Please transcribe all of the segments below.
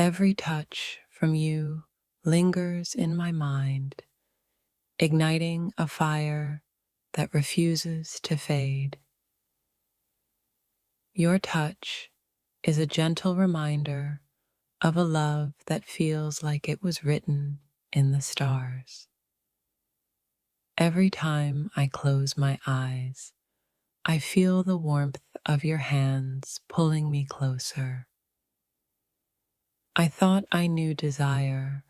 Every touch from you lingers in my mind, igniting a fire that refuses to fade. Your touch is a gentle reminder of a love that feels like it was written in the stars. Every time I close my eyes, I feel the warmth of your hands pulling me closer. I thought I knew desire,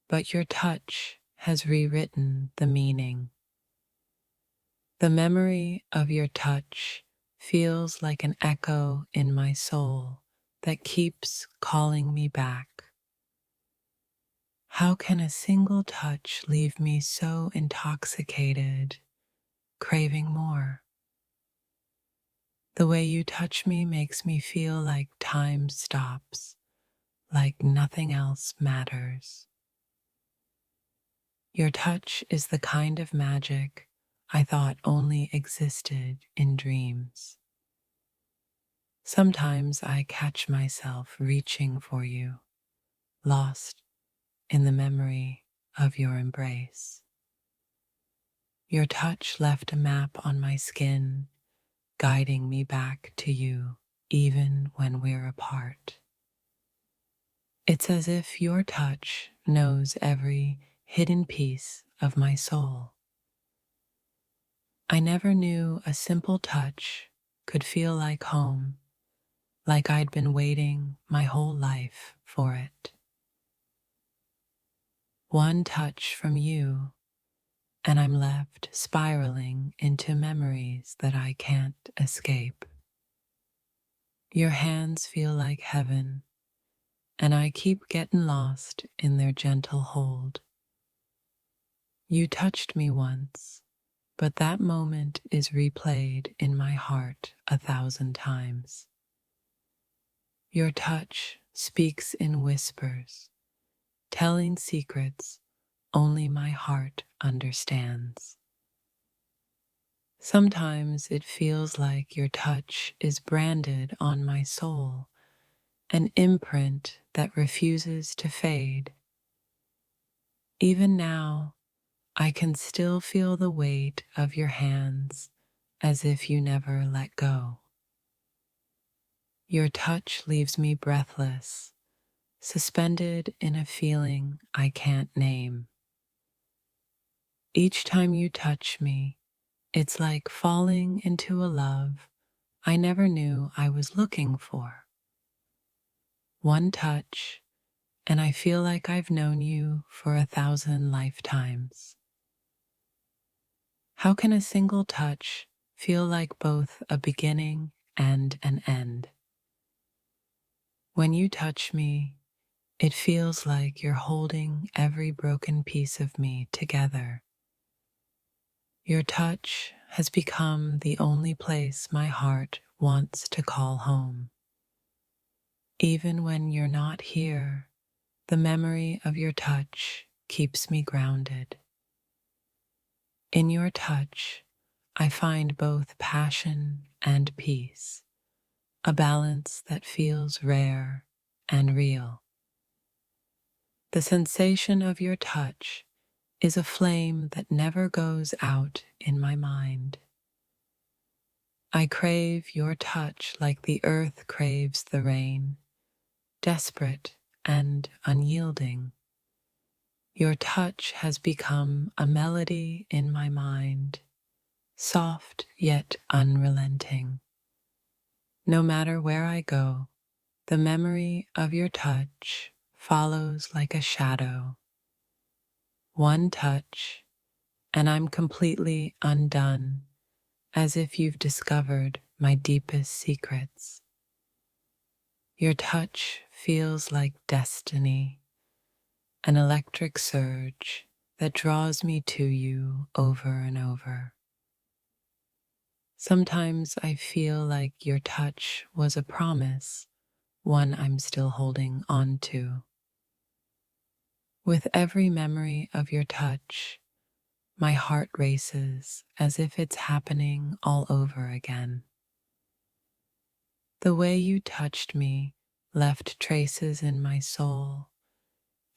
but your touch has rewritten the meaning. The memory of your touch feels like an echo in my soul that keeps calling me back. How can a single touch leave me so intoxicated, craving more? The way you touch me makes me feel like time stops, like nothing else matters. Your touch is the kind of magic I thought only existed in dreams. Sometimes I catch myself reaching for you, lost in the memory of your embrace. Your touch left a map on my skin, guiding me back to you even when we're apart. It's as if your touch knows every hidden piece of my soul. I never knew a simple touch could feel like home, like I'd been waiting my whole life for it. One touch from you, and I'm left spiraling into memories that I can't escape. Your hands feel like heaven, and I keep getting lost in their gentle hold. You touched me once, but that moment is replayed in my heart 1,000 times. Your touch speaks in whispers, telling secrets only my heart understands. Sometimes it feels like your touch is branded on my soul, an imprint that refuses to fade. Even now, I can still feel the weight of your hands as if you never let go. Your touch leaves me breathless, suspended in a feeling I can't name. Each time you touch me, it's like falling into a love I never knew I was looking for. One touch, and I feel like I've known you for 1,000 lifetimes. How can a single touch feel like both a beginning and an end? When you touch me, it feels like you're holding every broken piece of me together. Your touch has become the only place my heart wants to call home. Even when you're not here, the memory of your touch keeps me grounded. In your touch, I find both passion and peace, a balance that feels rare and real. The sensation of your touch is a flame that never goes out in my mind. I crave your touch like the earth craves the rain, desperate and unyielding. Your touch has become a melody in my mind, soft yet unrelenting. No matter where I go, the memory of your touch follows like a shadow. One touch, and I'm completely undone, as if you've discovered my deepest secrets. Your touch feels like destiny, an electric surge that draws me to you over and over. Sometimes I feel like your touch was a promise, one I'm still holding on to. With every memory of your touch, my heart races as if it's happening all over again. The way you touched me left traces in my soul,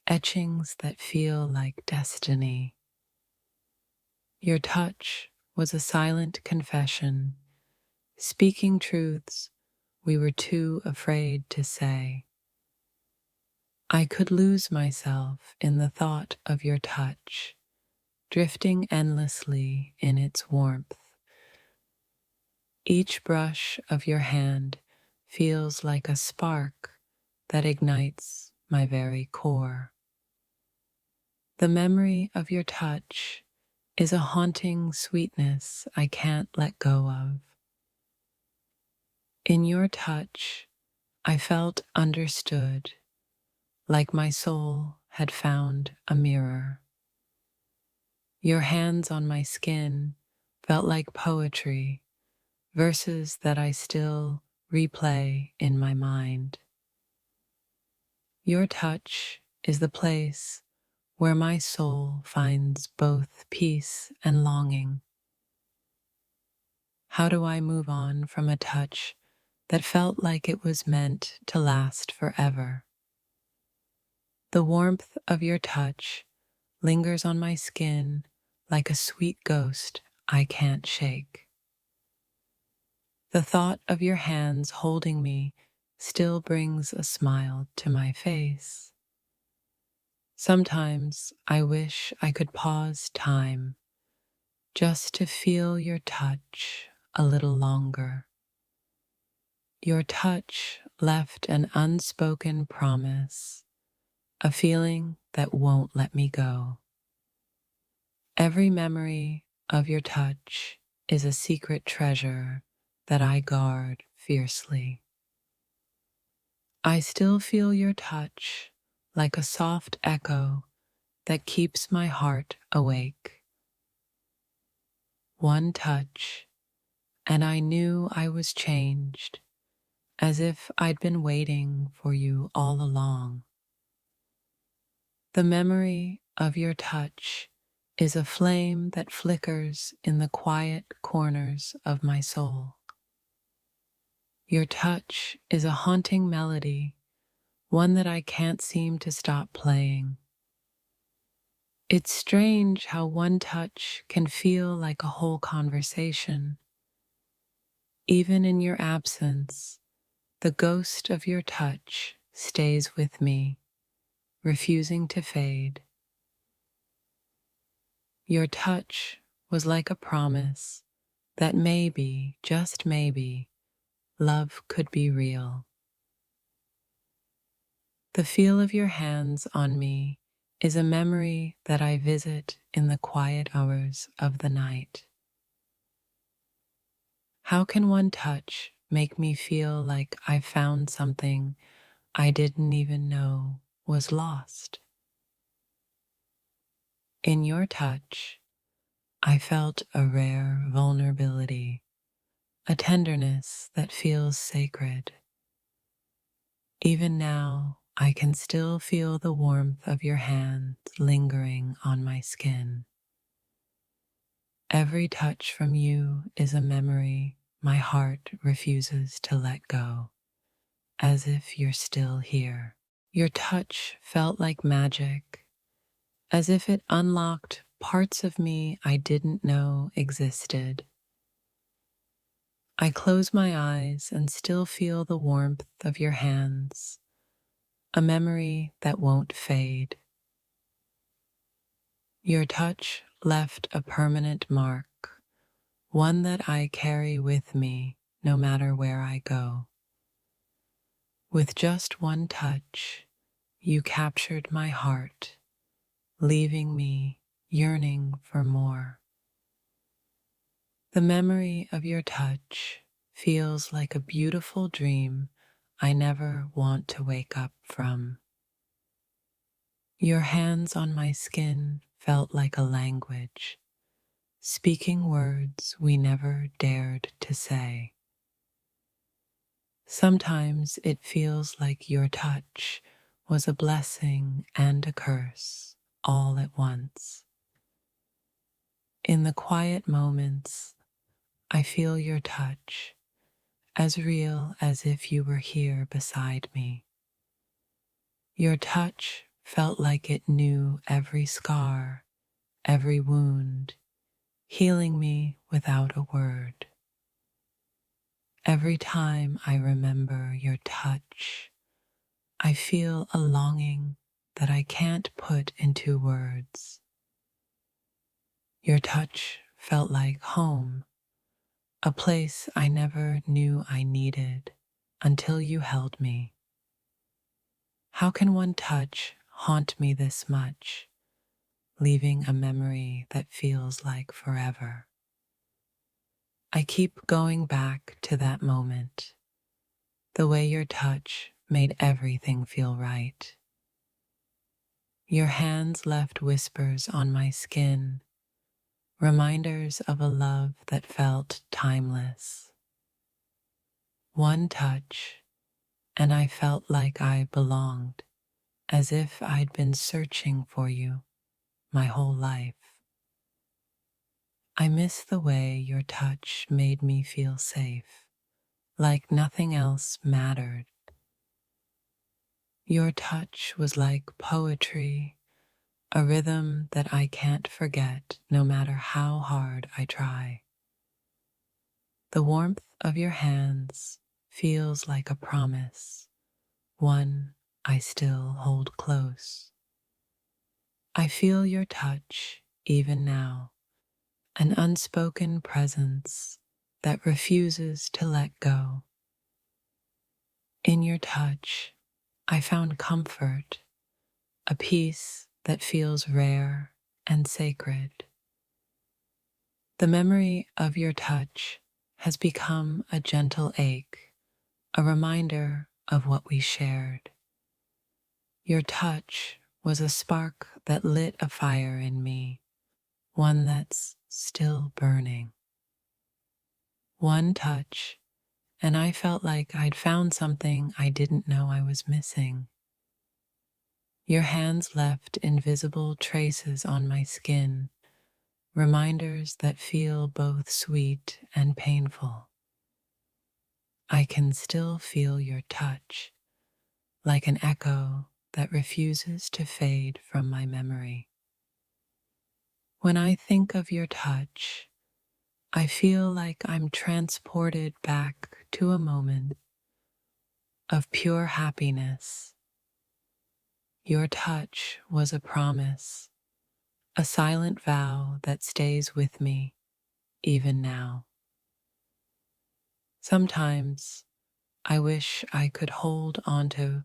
etchings that feel like destiny. Your touch was a silent confession, speaking truths we were too afraid to say. I could lose myself in the thought of your touch, drifting endlessly in its warmth. Each brush of your hand feels like a spark that ignites my very core. The memory of your touch is a haunting sweetness I can't let go of. In your touch, I felt understood, like my soul had found a mirror. Your hands on my skin felt like poetry, verses that I still replay in my mind. Your touch is the place where my soul finds both peace and longing. How do I move on from a touch that felt like it was meant to last forever? The warmth of your touch lingers on my skin like a sweet ghost I can't shake. The thought of your hands holding me still brings a smile to my face. Sometimes I wish I could pause time just to feel your touch a little longer. Your touch left an unspoken promise, a feeling that won't let me go. Every memory of your touch is a secret treasure that I guard fiercely. I still feel your touch like a soft echo that keeps my heart awake. One touch, and I knew I was changed, as if I'd been waiting for you all along. The memory of your touch is a flame that flickers in the quiet corners of my soul. Your touch is a haunting melody, one that I can't seem to stop playing. It's strange how one touch can feel like a whole conversation. Even in your absence, the ghost of your touch stays with me, refusing to fade. Your touch was like a promise that maybe, just maybe, love could be real. The feel of your hands on me is a memory that I visit in the quiet hours of the night. How can one touch make me feel like I found something I didn't even know was lost? In your touch, I felt a rare vulnerability, a tenderness that feels sacred. Even now, I can still feel the warmth of your hands lingering on my skin. Every touch from you is a memory my heart refuses to let go, as if you're still here. Your touch felt like magic, as if it unlocked parts of me I didn't know existed. I close my eyes and still feel the warmth of your hands, a memory that won't fade. Your touch left a permanent mark, one that I carry with me no matter where I go. With just one touch, you captured my heart, leaving me yearning for more. The memory of your touch feels like a beautiful dream I never want to wake up from. Your hands on my skin felt like a language, speaking words we never dared to say. Sometimes it feels like your touch was a blessing and a curse all at once. In the quiet moments, I feel your touch, as real as if you were here beside me. Your touch felt like it knew every scar, every wound, healing me without a word. Every time I remember your touch, I feel a longing that I can't put into words. Your touch felt like home, a place I never knew I needed until you held me. How can one touch haunt me this much, leaving a memory that feels like forever? I keep going back to that moment, the way your touch made everything feel right. Your hands left whispers on my skin, reminders of a love that felt timeless. One touch, and I felt like I belonged, as if I'd been searching for you my whole life. I miss the way your touch made me feel safe, like nothing else mattered. Your touch was like poetry, a rhythm that I can't forget no matter how hard I try. The warmth of your hands feels like a promise, one I still hold close. I feel your touch even now, an unspoken presence that refuses to let go. In your touch, I found comfort, a peace that feels rare and sacred. The memory of your touch has become a gentle ache, a reminder of what we shared. Your touch was a spark that lit a fire in me, one that's still burning. One touch, and I felt like I'd found something I didn't know I was missing. Your hands left invisible traces on my skin, reminders that feel both sweet and painful. I can still feel your touch, like an echo that refuses to fade from my memory. When I think of your touch, I feel like I'm transported back to a moment of pure happiness. Your touch was a promise, a silent vow that stays with me even now. Sometimes I wish I could hold onto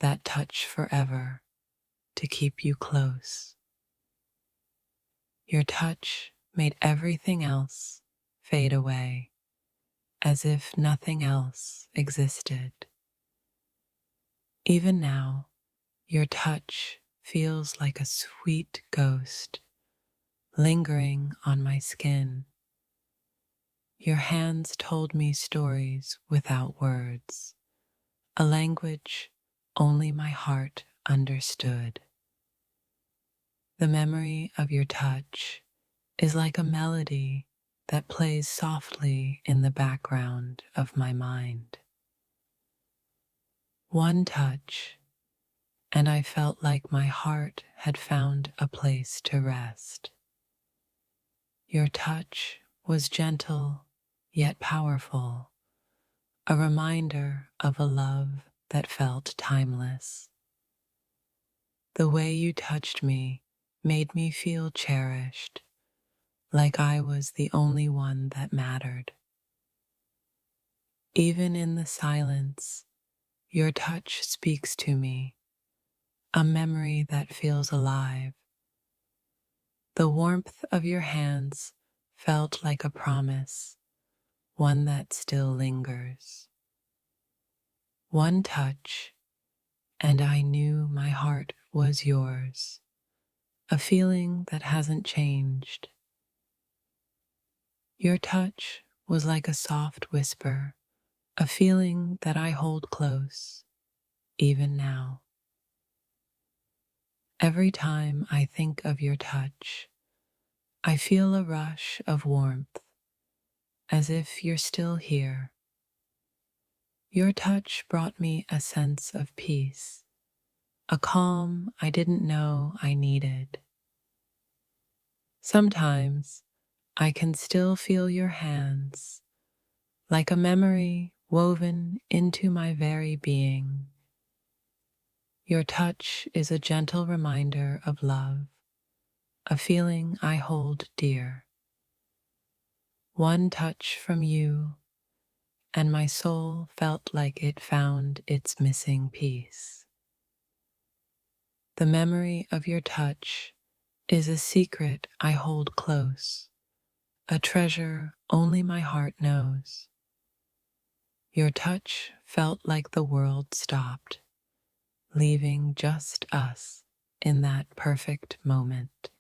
that touch forever to keep you close. Your touch made everything else fade away, as if nothing else existed. Even now, your touch feels like a sweet ghost lingering on my skin. Your hands told me stories without words, a language only my heart understood. The memory of your touch is like a melody that plays softly in the background of my mind. One touch, and I felt like my heart had found a place to rest. Your touch was gentle yet powerful, a reminder of a love that felt timeless. The way you touched me made me feel cherished, like I was the only one that mattered. Even in the silence, your touch speaks to me, a memory that feels alive. The warmth of your hands felt like a promise, one that still lingers. One touch, and I knew my heart was yours, a feeling that hasn't changed. Your touch was like a soft whisper, a feeling that I hold close, even now. Every time I think of your touch, I feel a rush of warmth, as if you're still here. Your touch brought me a sense of peace, a calm I didn't know I needed. Sometimes I can still feel your hands, like a memory woven into my very being. Your touch is a gentle reminder of love, a feeling I hold dear. One touch from you, and my soul felt like it found its missing piece. The memory of your touch is a secret I hold close, a treasure only my heart knows. Your touch felt like the world stopped, leaving just us in that perfect moment.